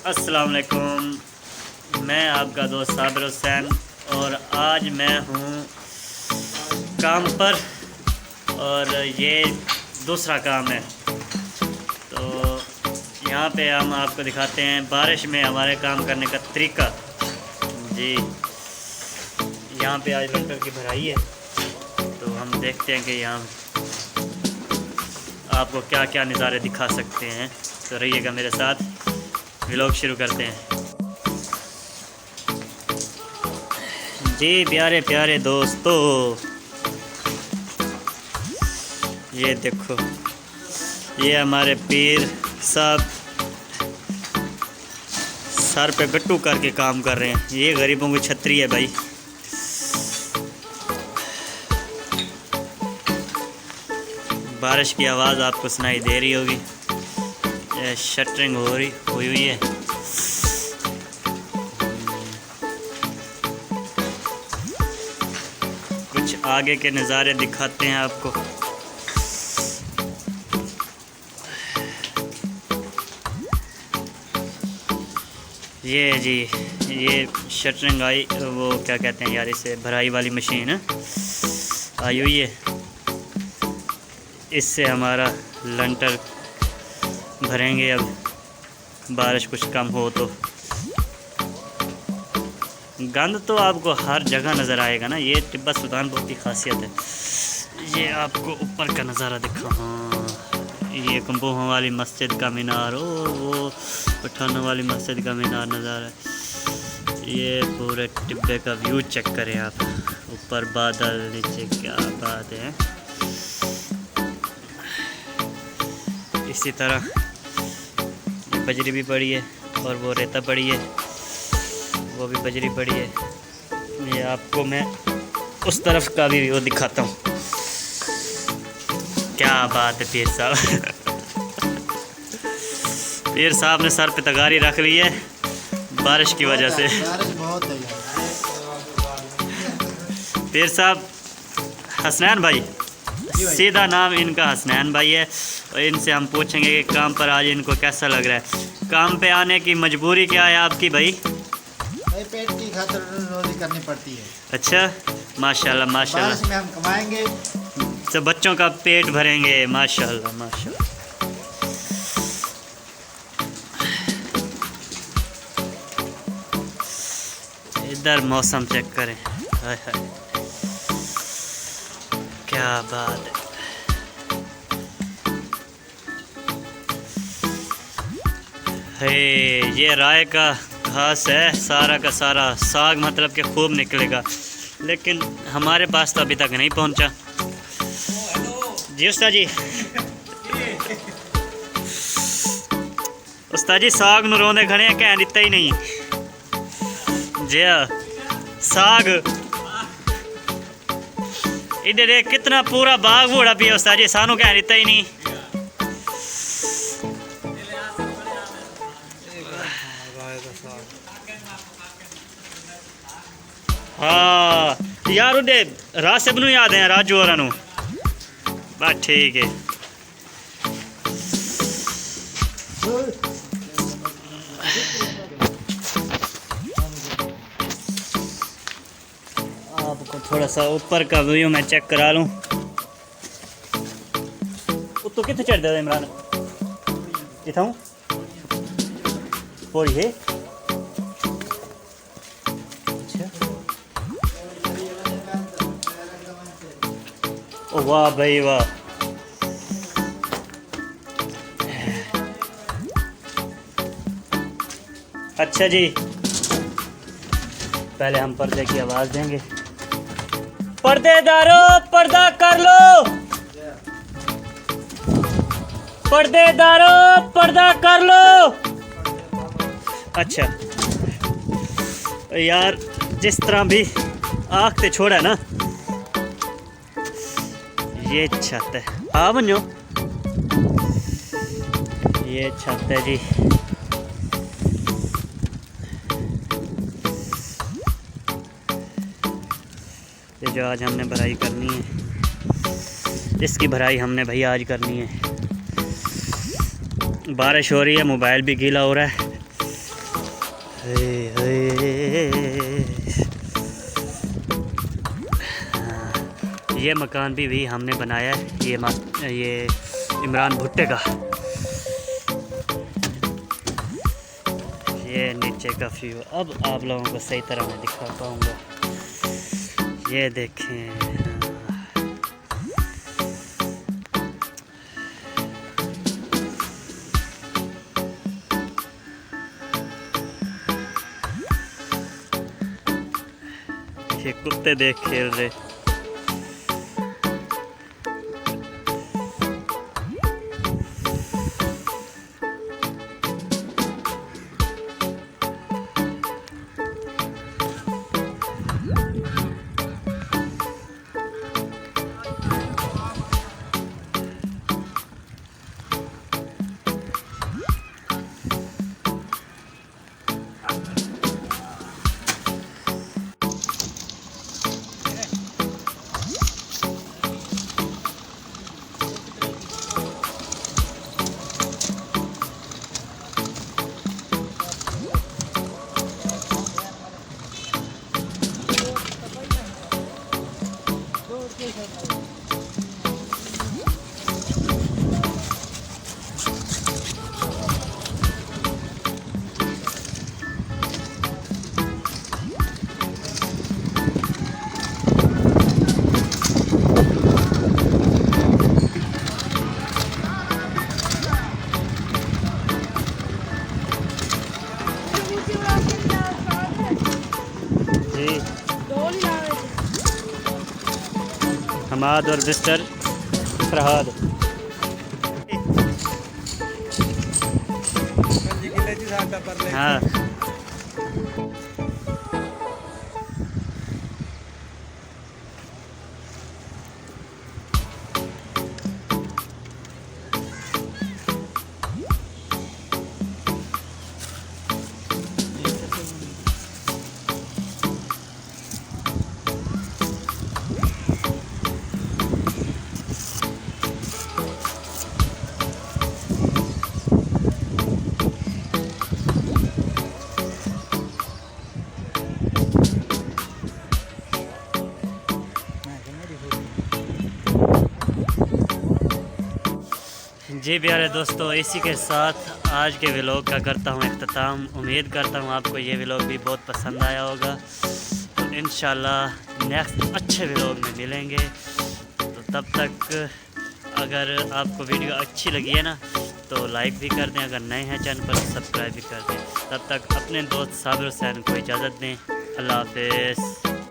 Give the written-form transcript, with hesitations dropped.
अस्सलाम वालेकुम। मैं आपका दोस्त साबिर हुसैन और आज मैं हूँ काम पर और ये दूसरा काम है। तो यहाँ पे हम आपको दिखाते हैं बारिश में हमारे काम करने का तरीका। जी, यहाँ पे आज लंटर की भराई है तो हम देखते हैं कि यहाँ आपको क्या क्या नज़ारे दिखा सकते हैं। तो रहिएगा मेरे साथ, व्लॉग शुरू करते हैं। जी प्यारे प्यारे दोस्तों, ये देखो, ये हमारे पीर साहब सर पे गट्टू करके काम कर रहे हैं। ये गरीबों की छतरी है भाई। बारिश की आवाज़ आपको सुनाई दे रही होगी। ये शटरिंग हुई हुई है। कुछ आगे के नज़ारे दिखाते हैं आपको। ये जी, ये शटरिंग आई, वो क्या कहते हैं यार, इसे भराई वाली मशीन है आई हुई है। इससे हमारा लंटर भरेंगे। अब बारिश कुछ कम हो तो गंद तो आपको हर जगह नज़र आएगा ना। ये टिब्बा सुल्तानपुर की खासियत है। ये आपको ऊपर का नज़ारा दिखा, हाँ, ये कंबोहों वाली मस्जिद का मीनार, वो पठानों वाली मस्जिद का मीनार नज़ारा है। ये पूरे टिब्बे का व्यू चेक करें आप, ऊपर बादल, नीचे क्या बात है। इसी तरह बजरी भी पड़ी है और वो रेता पड़ी है, वो भी बजरी पड़ी है। ये आपको मैं उस तरफ का भी वो दिखाता हूँ। क्या बात है पीर साहब। पीर साहब ने सर पे तगारी रख ली है बारिश की वजह से। बहुत है। पीर साहब हसनैन भाई, सीधा नाम इनका हसनैन भाई है। और इनसे हम पूछेंगे कि काम पर आज इनको कैसा लग रहा है। काम पे आने की मजबूरी क्या है आपकी भाई? पेट की खातिर रोजी करनी पड़ती है। अच्छा, माशाल्लाह माशाल्लाह। बारिश में हम कमाएंगे तो बच्चों का पेट भरेंगे, माशाल्लाह माशाल्लाह। इधर मौसम चेक करें, हाय हाय क्या बात है। ये राय का घास है, सारा का सारा साग मतलब कि खूब निकलेगा, लेकिन हमारे पास तो अभी तक नहीं पहुंचा। जी उस्ताद जी, उस्ताद जी साग नूं रोंदे खड़े हैं, कह दिता ही नहीं जी। साग इधर देख, कितना पूरा बाग बूढ़ा पिया उस्ताद जी, सानू कह दिता ही नहीं। हाँ यार, उदे रासिब नूं याद है, राजू होरां नूं। बस ठीक है। आपको थोड़ा सा ऊपर का व्यू मैं चेक करा लूं। उत्तों कितने चढ़ दे इमरान? इथां पौड़ी है। ओ वाह भाई वाह। अच्छा जी, पहले हम पर्दे की आवाज देंगे। पर्देदारों पर्दा कर लो, पर्देदारों पर्दा कर लो। अच्छा यार, जिस तरह भी आँख ते छोड़ा ना, ये छत है। आ बनो, ये छत है जी। ये जो आज हमने भराई करनी है, इसकी भराई हमने भाई आज करनी है। बारिश हो रही है, मोबाइल भी गीला हो रहा है ये मकान भी हमने बनाया है, ये इमरान भुट्टे का। ये नीचे का व्यू अब आप लोगों को सही तरह मैं दिखा पाऊँगा। ये देखें, ये कुत्ते देख खेल रहे। हमाद और मिस्टर फरहाद। हाँ, जी प्यारे दोस्तों, इसी के साथ आज के व्लॉग का करता हूँ इख्तिताम। उम्मीद करता हूँ आपको ये व्लॉग भी बहुत पसंद आया होगा। तो इंशाल्लाह नेक्स्ट अच्छे व्लॉग में मिलेंगे। तो तब तक अगर आपको वीडियो अच्छी लगी है ना तो लाइक भी कर दें, अगर नए हैं चैनल पर सब्सक्राइब भी कर दें। तब तक अपने दोस्त साबिर हुसैन को इजाज़त दें। अल्लाह हाफ़िज़।